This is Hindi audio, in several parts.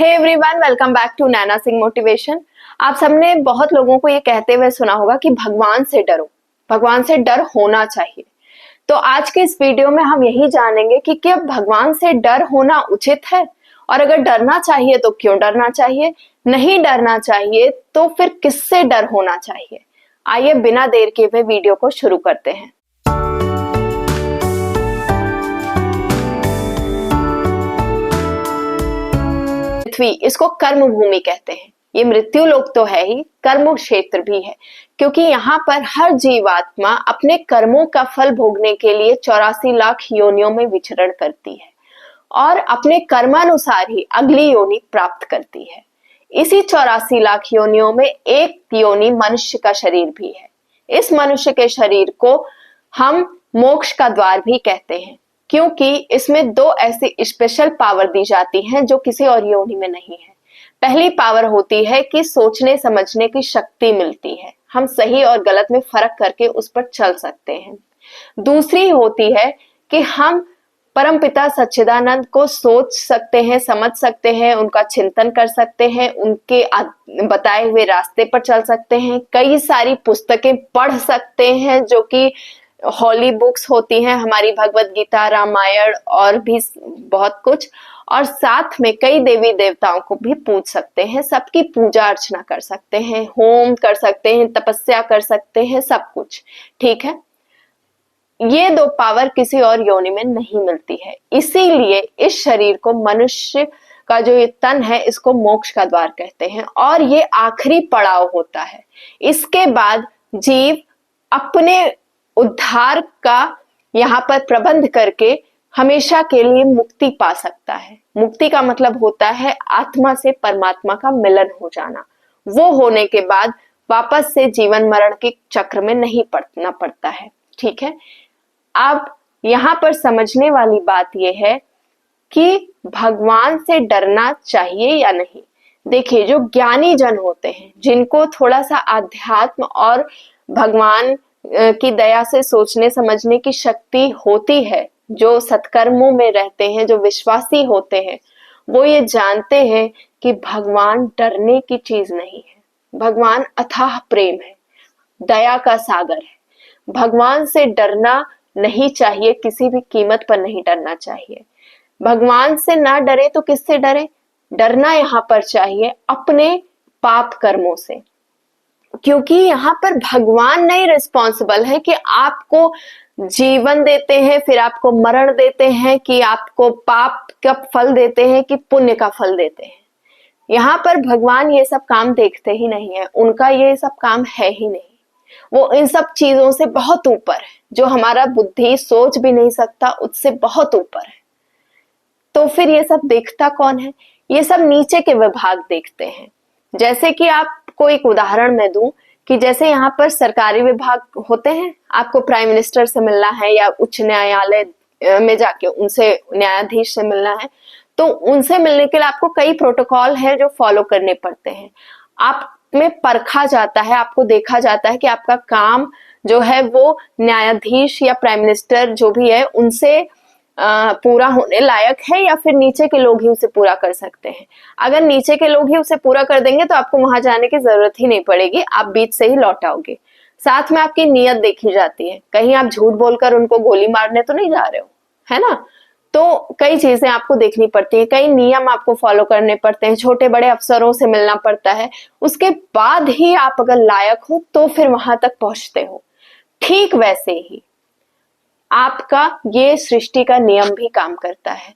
Hey everyone, welcome back to Naina Singh motivation. आप सबने बहुत लोगों को ये कहते हुए सुना होगा कि भगवान से डरो, भगवान से डर होना चाहिए। तो आज के इस वीडियो में हम यही जानेंगे कि क्या भगवान से डर होना उचित है, और अगर डरना चाहिए तो क्यों डरना चाहिए, नहीं डरना चाहिए तो फिर किससे डर होना चाहिए। आइए बिना देर किए हुए वीडियो को शुरू करते हैं। पृथ्वी, इसको कर्म भूमि कहते हैं। ये मृत्यु लोक तो है ही, कर्म क्षेत्र भी है, क्योंकि यहाँ पर हर जीवात्मा अपने कर्मों का फल भोगने के लिए 84 लाख योनियों में विचरण करती है और अपने कर्मानुसार ही अगली योनि प्राप्त करती है। इसी 84 लाख योनियों में एक योनि मनुष्य का शरीर भी है। इस मनुष्य के शरीर को हम मोक्ष का द्वार भी कहते हैं, क्योंकि इसमें दो ऐसी स्पेशल पावर दी जाती हैं जो किसी और योनि में नहीं है। पहली पावर होती है कि सोचने समझने की शक्ति मिलती है, हम सही और गलत में फर्क करके उस पर चल सकते हैं। दूसरी होती है कि हम परमपिता सच्चिदानंद को सोच सकते हैं, समझ सकते हैं, उनका चिंतन कर सकते हैं, उनके बताए हुए रास्ते पर चल सकते हैं, कई सारी पुस्तकें पढ़ सकते हैं जो कि हॉली बुक्स होती हैं, हमारी भगवत गीता, रामायण और भी बहुत कुछ, और साथ में कई देवी देवताओं को भी पूज सकते हैं, सबकी पूजा अर्चना कर सकते हैं, होम कर सकते हैं, तपस्या कर सकते हैं, सब कुछ। ठीक है, ये दो पावर किसी और योनि में नहीं मिलती है। इसीलिए इस शरीर को, मनुष्य का जो ये तन है, इसको मोक्ष का द्वार कहते हैं और ये आखिरी पड़ाव होता है। इसके बाद जीव अपने उद्धार का यहाँ पर प्रबंध करके हमेशा के लिए मुक्ति पा सकता है। मुक्ति का मतलब होता है आत्मा से परमात्मा का मिलन हो जाना। वो होने के बाद वापस से जीवन मरण के चक्र में नहीं पड़ना पड़ता है। ठीक है, अब यहाँ पर समझने वाली बात यह है कि भगवान से डरना चाहिए या नहीं। देखिए, जो ज्ञानी जन होते हैं, जिनको थोड़ा सा आध्यात्म और भगवान की दया से सोचने समझने की शक्ति होती है, जो सत्कर्मों में रहते हैं, जो विश्वासी होते हैं, वो ये जानते हैं कि भगवान डरने की चीज नहीं है। भगवान अथाह प्रेम है, दया का सागर है। भगवान से डरना नहीं चाहिए, किसी भी कीमत पर नहीं डरना चाहिए। भगवान से ना डरे तो किससे डरे? डरना यहाँ पर चाहिए अपने पाप कर्मों से, क्योंकि यहाँ पर भगवान नहीं रिस्पॉन्सिबल है कि आपको जीवन देते हैं, फिर आपको मरण देते हैं, कि आपको पाप का फल देते हैं कि पुण्य का फल देते हैं। यहाँ पर भगवान ये सब काम देखते ही नहीं है, उनका ये सब काम है ही नहीं। वो इन सब चीजों से बहुत ऊपर है, जो हमारा बुद्धि सोच भी नहीं सकता, उससे बहुत ऊपर है। तो फिर ये सब देखता कौन है? ये सब नीचे के विभाग देखते हैं। जैसे कि आपको एक उदाहरण मैं दूं कि जैसे यहाँ पर सरकारी विभाग होते हैं, आपको प्राइम मिनिस्टर से मिलना है या उच्च न्यायालय में जाके उनसे, न्यायाधीश से मिलना है, तो उनसे मिलने के लिए आपको कई प्रोटोकॉल है जो फॉलो करने पड़ते हैं। आप में परखा जाता है, आपको देखा जाता है कि आपका काम जो है वो न्यायाधीश या प्राइम मिनिस्टर जो भी है उनसे पूरा होने लायक है, या फिर नीचे के लोग ही उसे पूरा कर सकते हैं। अगर नीचे के लोग ही उसे पूरा कर देंगे तो आपको वहां जाने की जरूरत ही नहीं पड़ेगी, आप बीच से ही लौट आओगे। साथ में आपकी नीयत देखी जाती है, कहीं आप झूठ बोलकर उनको गोली मारने तो नहीं जा रहे हो, है ना। तो कई चीजें आपको देखनी पड़ती है, कई नियम आपको फॉलो करने पड़ते हैं, छोटे बड़े अफसरों से मिलना पड़ता है, उसके बाद ही आप अगर लायक हो तो फिर वहां तक पहुंचते हो। ठीक वैसे ही आपका ये सृष्टि का नियम भी काम करता है।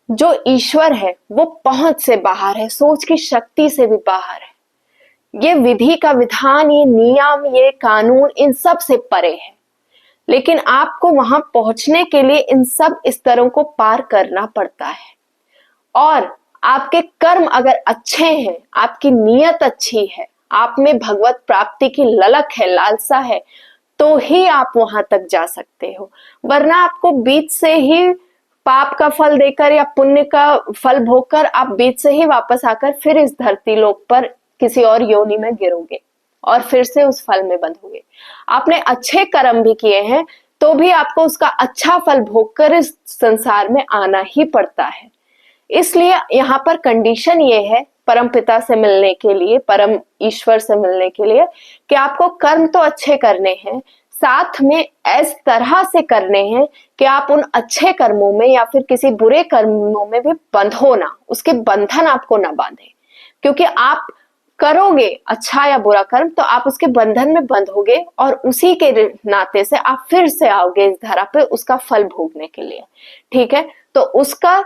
जो ईश्वर है वो पहुंच से बाहर है, सोच की शक्ति से भी बाहर है। ये विधि का विधान, ये नियम, ये कानून इन सब से परे है, लेकिन आपको वहां पहुंचने के लिए इन सब स्तरों को पार करना पड़ता है। और आपके कर्म अगर अच्छे हैं, आपकी नीयत अच्छी है, आप में भगवत प्राप्ति की ललक है, लालसा है, तो ही आप वहां तक जा सकते हो। वरना आपको बीच से ही पाप का फल देकर या पुण्य का फल भोगकर आप बीच से ही वापस आकर फिर इस धरती लोक पर किसी और योनि में गिरोगे और फिर से उस फल में बंधोगे। आपने अच्छे कर्म भी किए हैं तो भी आपको उसका अच्छा फल भोगकर इस संसार में आना ही पड़ता है। इसलिए यहाँ पर कंडीशन ये है परम पिता से मिलने के लिए, परम ईश्वर से मिलने के लिए, कि आपको कर्म तो अच्छे करने हैं, साथ में इस तरह से करने हैं कि आप उन अच्छे कर्मों में या फिर किसी बुरे कर्मों में भी बंधो ना, उसके बंधन आपको ना बांधे। क्योंकि आप करोगे अच्छा या बुरा कर्म तो आप उसके बंधन में बंधोगे और उसी के नाते से आप फिर से आओगे इस धरा पे उसका फल भोगने के लिए। ठीक है, तो उसका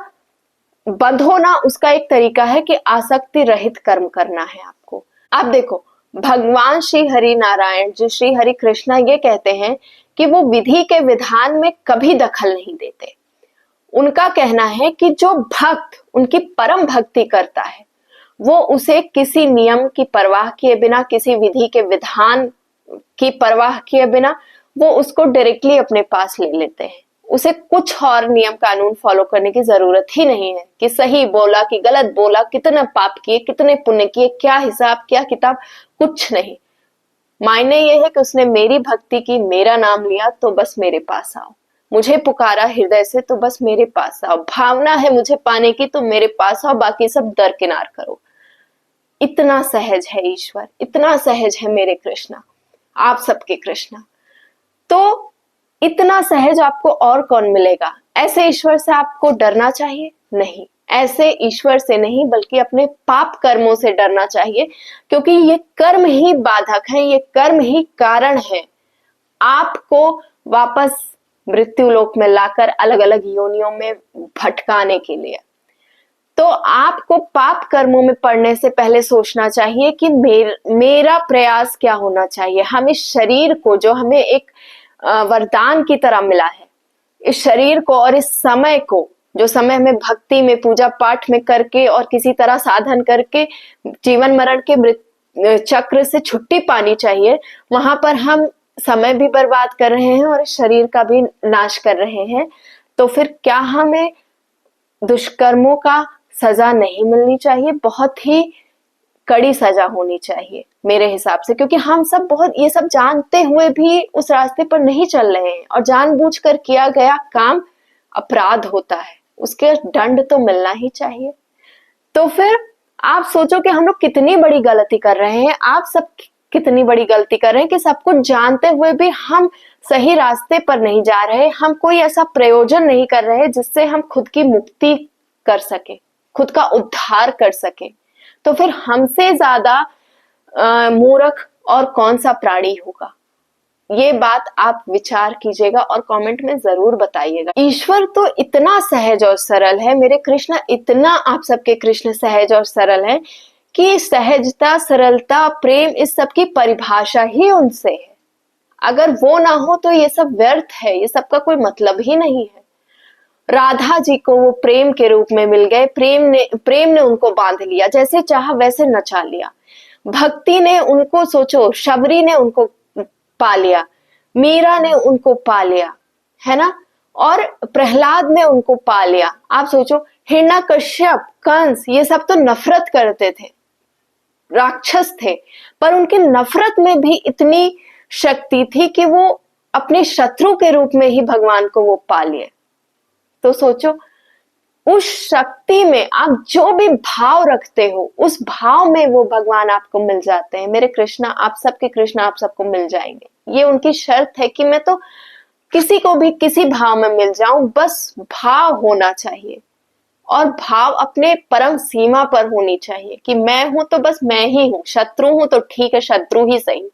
बंधो ना, उसका एक तरीका है कि आसक्ति रहित कर्म करना है आपको। आप देखो, भगवान श्री हरि नारायण जी, श्री हरि कृष्णा ये कहते हैं कि वो विधि के विधान में कभी दखल नहीं देते। उनका कहना है कि जो भक्त उनकी परम भक्ति करता है वो उसे किसी नियम की परवाह किए बिना, किसी विधि के विधान की परवाह किए बिना वो उसको डायरेक्टली अपने पास ले लेते हैं। उसे कुछ और नियम कानून फॉलो करने की जरूरत ही नहीं है कि सही बोला कि गलत बोला, कितना पाप किए, कितने पुण्य किए, क्या हिसाब, क्या किताब, कुछ नहीं। मायने ये है कि उसने मेरी भक्ति की, मेरा नाम लिया तो बस मेरे पास आओ, मुझे पुकारा हृदय से तो बस मेरे पास आओ, भावना है मुझे पाने की तो मेरे पास आओ, बाकी सब दरकिनार करो। इतना सहज है ईश्वर, इतना सहज है मेरे कृष्णा, आप सबके कृष्णा। तो इतना सहज आपको और कौन मिलेगा? ऐसे ईश्वर से आपको डरना चाहिए? नहीं, ऐसे ईश्वर से नहीं बल्कि अपने पाप कर्मों से डरना चाहिए, क्योंकि ये कर्म ही बाधक है, ये कर्म ही कारण है आपको वापस मृत्यु लोक में लाकर अलग अलग योनियों में भटकाने के लिए। तो आपको पाप कर्मों में पड़ने से पहले सोचना चाहिए कि मेरा प्रयास क्या होना चाहिए। हम इस शरीर को, जो हमें एक वरदान की तरह मिला है, इस शरीर को और इस समय को, जो समय हमें भक्ति में, पूजा पाठ में करके और किसी तरह साधन करके जीवन मरण के चक्र से छुट्टी पानी चाहिए, वहां पर हम समय भी बर्बाद कर रहे हैं और इस शरीर का भी नाश कर रहे हैं। तो फिर क्या हमें दुष्कर्मों का सजा नहीं मिलनी चाहिए? बहुत ही कड़ी सजा होनी चाहिए मेरे हिसाब से, क्योंकि हम सब बहुत ये सब जानते हुए भी उस रास्ते पर नहीं चल रहे हैं और जानबूझकर किया गया काम अपराध होता है, उसके दंड तो मिलना ही चाहिए। तो फिर आप सोचो कि हम लोग कितनी बड़ी गलती कर रहे हैं, आप सब कितनी बड़ी गलती कर रहे हैं कि सब कुछ जानते हुए भी हम सही रास्ते पर नहीं जा रहे, हम कोई ऐसा प्रयोजन नहीं कर रहे जिससे हम खुद की मुक्ति कर सके, खुद का उद्धार कर सके। तो फिर हमसे ज्यादा मूर्ख और कौन सा प्राणी होगा? ये बात आप विचार कीजिएगा और कमेंट में जरूर बताइएगा। ईश्वर तो इतना सहज और सरल है, मेरे कृष्ण इतना आप सबके कृष्ण सहज और सरल है कि सहजता, सरलता, प्रेम, इस सब की परिभाषा ही उनसे है। अगर वो ना हो तो ये सब व्यर्थ है, ये सब का कोई मतलब ही नहीं है। राधा जी को वो प्रेम के रूप में मिल गए, प्रेम ने उनको बांध लिया, जैसे चाहा वैसे नचा लिया। भक्ति ने उनको, सोचो, शबरी ने उनको पा लिया, मीरा ने उनको पा लिया, है ना, और प्रहलाद ने उनको पा लिया। आप सोचो, हिरण्यकश्यप, कंस, ये सब तो नफरत करते थे, राक्षस थे, पर उनकी नफरत में भी इतनी शक्ति थी कि वो अपने शत्रु के रूप में ही भगवान को वो पा लिए। तो सोचो, उस शक्ति में आप जो भी भाव रखते हो, उस भाव में वो भगवान आपको मिल जाते हैं। मेरे कृष्णा, आप सबके कृष्णा आप सबको मिल जाएंगे। ये उनकी शर्त है कि मैं तो किसी को भी किसी भाव में मिल जाऊं, बस भाव होना चाहिए और भाव अपने परम सीमा पर होनी चाहिए कि मैं हूं तो बस मैं ही हूं, शत्रु हूं तो ठीक है, शत्रु ही सही।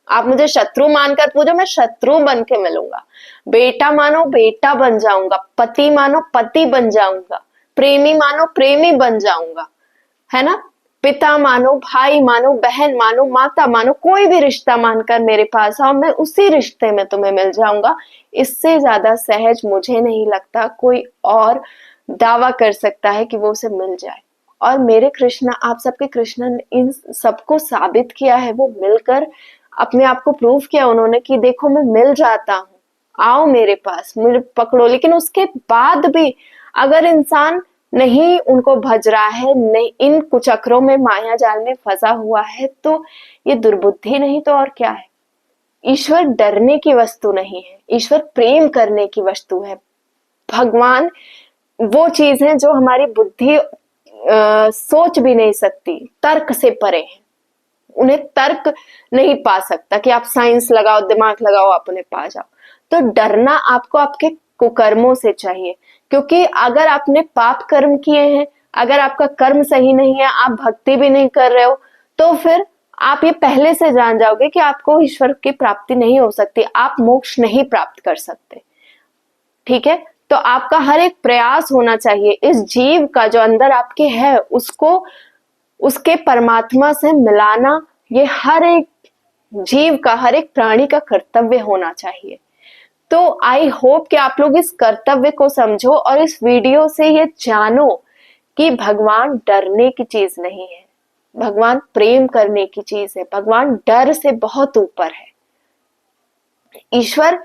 आप मुझे शत्रु मानकर पूजो, मैं शत्रु बन के मिलूंगा। बेटा मानो बेटा बन जाऊंगा, पति मानो पति बन जाऊंगा, प्रेमी मानो प्रेमी बन जाऊंगा, है ना, पिता मानो, भाई मानो, बहन मानो, माता मानो, कोई भी रिश्ता मानकर मेरे पास आओ, मैं उसी रिश्ते में तुम्हें मिल जाऊंगा। इससे ज्यादा सहज मुझे नहीं लगता कोई और दावा कर सकता है कि वो उसे मिल जाए। और मेरे कृष्ण, आप सबके कृष्ण ने इन सबको साबित किया है, वो मिलकर अपने आप को प्रूव किया उन्होंने कि देखो मैं मिल जाता हूँ, आओ मेरे पास, मुझे पकड़ो। लेकिन उसके बाद भी अगर इंसान नहीं उनको भज रहा है, नहीं इन कुचक्रों में, माया जाल में फंसा हुआ है, तो ये दुर्बुद्धि नहीं तो और क्या है। ईश्वर डरने की वस्तु नहीं है, ईश्वर प्रेम करने की वस्तु है। भगवान वो चीज है जो हमारी बुद्धि सोच भी नहीं सकती, तर्क से परे है। उन्हें तर्क नहीं पा सकता कि आप साइंस लगाओ, दिमाग लगाओ, आप उन्हें पा जाओ। तो डरना आपको आपके कुकर्मों से चाहिए, क्योंकि अगर आपने पाप कर्म किए हैं, अगर आपका कर्म सही नहीं है, आप भक्ति भी नहीं कर रहे हो, तो फिर आप ये पहले से जान जाओगे कि आपको ईश्वर की प्राप्ति नहीं हो सकती, आप मोक्ष नहीं प्राप्त कर सकते। ठीक है, तो आपका हर एक प्रयास होना चाहिए इस जीव का जो अंदर आपके है उसको उसके परमात्मा से मिलाना। ये हर एक जीव का, हर एक प्राणी का कर्तव्य होना चाहिए। तो आई होप कि आप लोग इस कर्तव्य को समझो और इस वीडियो से ये जानो कि भगवान डरने की चीज नहीं है, भगवान प्रेम करने की चीज है, भगवान डर से बहुत ऊपर है। ईश्वर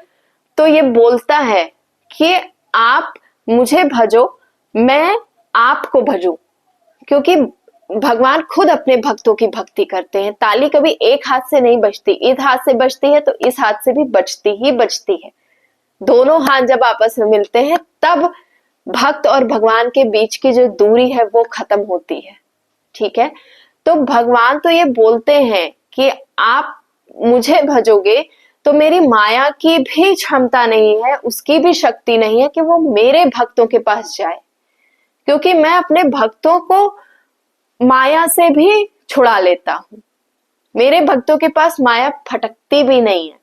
तो ये बोलता है कि आप मुझे भजो, मैं आपको भजूं, क्योंकि भगवान खुद अपने भक्तों की भक्ति करते हैं। ताली कभी एक हाथ से नहीं बजती, इस हाथ से बजती है तो इस हाथ से भी बजती ही बजती है। दोनों हाथ जब आपस में मिलते हैं तब भक्त और भगवान के बीच की जो दूरी है वो खत्म होती है। ठीक है, तो भगवान तो ये बोलते हैं कि आप मुझे भजोगे तो मेरी माया की भी क्षमता नहीं है, उसकी भी शक्ति नहीं है कि वो मेरे भक्तों के पास जाए, क्योंकि मैं अपने भक्तों को माया से भी छुड़ा लेता हूं। मेरे भक्तों के पास माया फटकती भी नहीं है,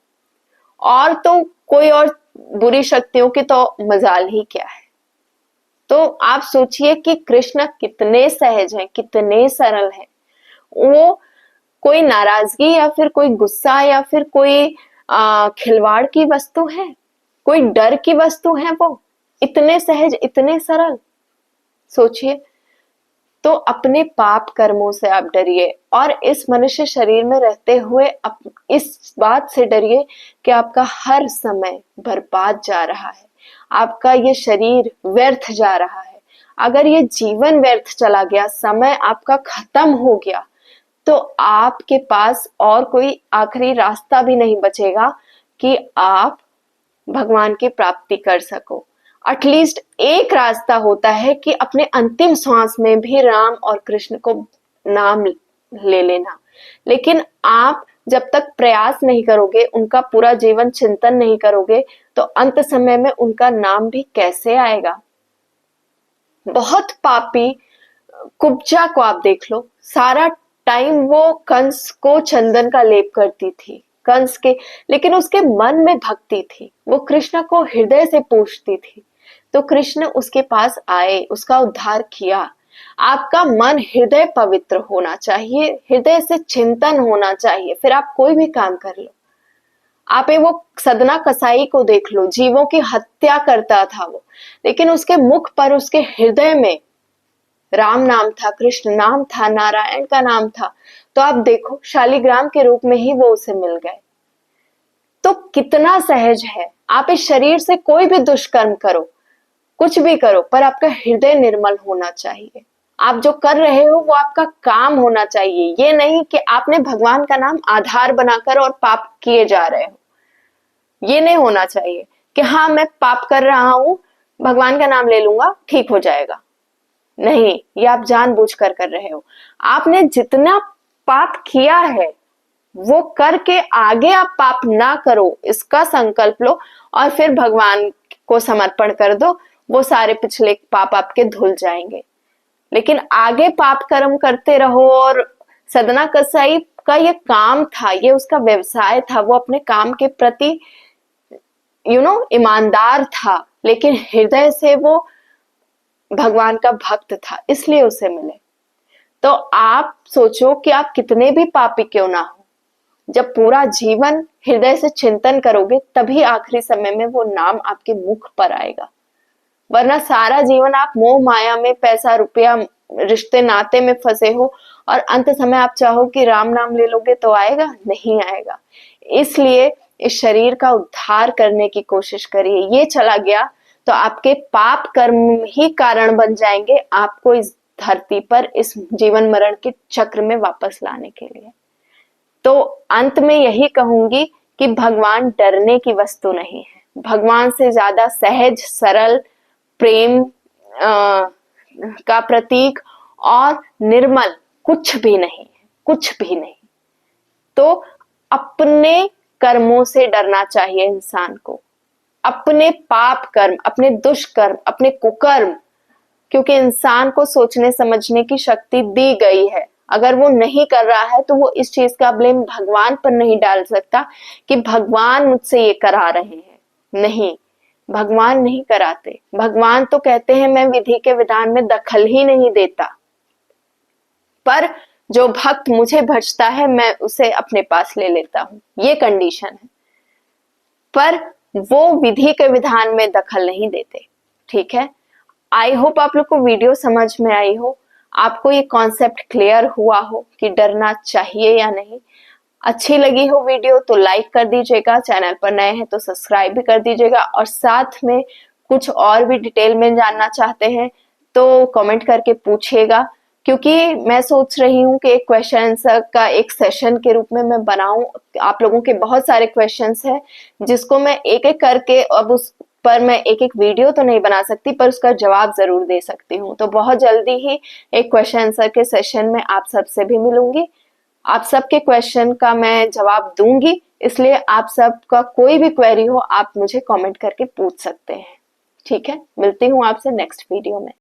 और तो कोई और बुरी शक्तियों की तो मजाल ही क्या है। तो आप सोचिए कि कृष्ण कितने सहज हैं, कितने सरल हैं। वो कोई नाराजगी या फिर कोई गुस्सा या फिर कोई खिलवाड़ की वस्तु है, कोई डर की वस्तु है? वो इतने सहज, इतने सरल। सोचिए, तो अपने पाप कर्मों से आप डरिए और इस मनुष्य शरीर में रहते हुए इस बात से डरिए कि आपका हर समय बर्बाद जा रहा है, आपका ये शरीर व्यर्थ जा रहा है। अगर ये जीवन व्यर्थ चला गया, समय आपका खत्म हो गया, तो आपके पास और कोई आखिरी रास्ता भी नहीं बचेगा कि आप भगवान की प्राप्ति कर सको। एटलीस्ट एक रास्ता होता है कि अपने अंतिम श्वास में भी राम और कृष्ण को नाम ले लेना। लेकिन आप जब तक प्रयास नहीं करोगे, उनका पूरा जीवन चिंतन नहीं करोगे, तो अंत समय में उनका नाम भी कैसे आएगा? बहुत पापी कुब्जा को आप देख लो, सारा टाइम वो कंस को चंदन का लेप करती थी, कंस के, लेकिन उसके मन में भक्ति थी, वो कृष्ण को हृदय से पूछती थी, तो कृष्ण उसके पास आए, उसका उद्धार किया। आपका मन हृदय पवित्र होना चाहिए, हृदय से चिंतन होना चाहिए, फिर आप कोई भी काम कर लो। आप वो सदना कसाई को देख लो, जीवों की हत्या करता था वो, लेकिन उसके मुख पर, उसके हृदय में राम नाम था, कृष्ण नाम था, नारायण का नाम था। तो आप देखो, शालिग्राम के रूप में ही वो उसे मिल गए। तो कितना सहज है। आप इस शरीर से कोई भी दुष्कर्म करो, कुछ भी करो, पर आपका हृदय निर्मल होना चाहिए। आप जो कर रहे हो वो आपका काम होना चाहिए, ये नहीं कि आपने भगवान का नाम आधार बनाकर और पाप किए जा रहे हो। ये नहीं होना चाहिए कि हाँ मैं पाप कर रहा हूं, भगवान का नाम ले लूंगा, ठीक हो जाएगा। नहीं, ये आप जानबूझकर कर रहे हो। आपने जितना पाप किया है वो करके आगे आप पाप ना करो, इसका संकल्प लो और फिर भगवान को समर्पण कर दो, वो सारे पिछले पाप आपके धुल जाएंगे। लेकिन आगे पाप कर्म करते रहो। और सदना कसाई का ये काम था, ये उसका व्यवसाय था, वो अपने काम के प्रति ईमानदार था, लेकिन हृदय से वो भगवान का भक्त था, इसलिए उसे मिले। तो आप सोचो कि आप कितने भी पापी क्यों ना हो, जब पूरा जीवन हृदय से चिंतन करोगे तभी आखिरी समय में वो नाम आपके मुख पर आएगा। वरना सारा जीवन आप मोह माया में, पैसा रुपया, रिश्ते नाते में फंसे हो और अंत समय आप चाहो कि राम नाम ले लोगे तो आएगा? नहीं आएगा। इसलिए इस शरीर का उद्धार करने की कोशिश करिए। ये चला गया तो आपके पाप कर्म ही कारण बन जाएंगे आपको इस धरती पर, इस जीवन मरण के चक्र में वापस लाने के लिए। तो अंत में यही कहूंगी कि भगवान डरने की वस्तु नहीं है। भगवान से ज्यादा सहज, सरल, प्रेम का प्रतीक और निर्मल कुछ भी नहीं है, कुछ भी नहीं। तो अपने कर्मों से डरना चाहिए इंसान को, अपने पाप कर्म, अपने दुष्कर्म, अपने कुकर्म, क्योंकि इंसान को सोचने समझने की शक्ति दी गई है। अगर वो नहीं कर रहा है तो वो इस चीज का ब्लेम भगवान पर नहीं डाल सकता कि भगवान मुझसे ये करा रहे हैं। नहीं, भगवान नहीं कराते। भगवान तो कहते हैं मैं विधि के विधान में दखल ही नहीं देता, पर जो भक्त मुझे भजता है मैं उसे अपने पास ले लेता हूं, ये कंडीशन है। पर वो विधि के विधान में दखल नहीं देते। ठीक है, आई होप आप लोग को वीडियो समझ में आई हो, आपको ये कॉन्सेप्ट क्लियर हुआ हो कि डरना चाहिए या नहीं। अच्छी लगी हो वीडियो तो लाइक कर दीजिएगा, चैनल पर नए हैं तो सब्सक्राइब भी कर दीजिएगा, और साथ में कुछ और भी डिटेल में जानना चाहते हैं तो कमेंट करके पूछिएगा, क्योंकि मैं सोच रही हूँ कि एक क्वेश्चन आंसर का एक सेशन के रूप में मैं बनाऊं। आप लोगों के बहुत सारे क्वेश्चंस हैं जिसको मैं एक एक करके, अब उस पर मैं एक एक वीडियो तो नहीं बना सकती पर उसका जवाब जरूर दे सकती हूँ। तो बहुत जल्दी ही एक क्वेश्चन आंसर के सेशन में आप सबसे भी मिलूंगी, आप सबके क्वेश्चन का मैं जवाब दूंगी, इसलिए आप सबका कोई भी क्वेरी हो आप मुझे कमेंट करके पूछ सकते हैं। ठीक है, मिलती हूँ आपसे नेक्स्ट वीडियो में।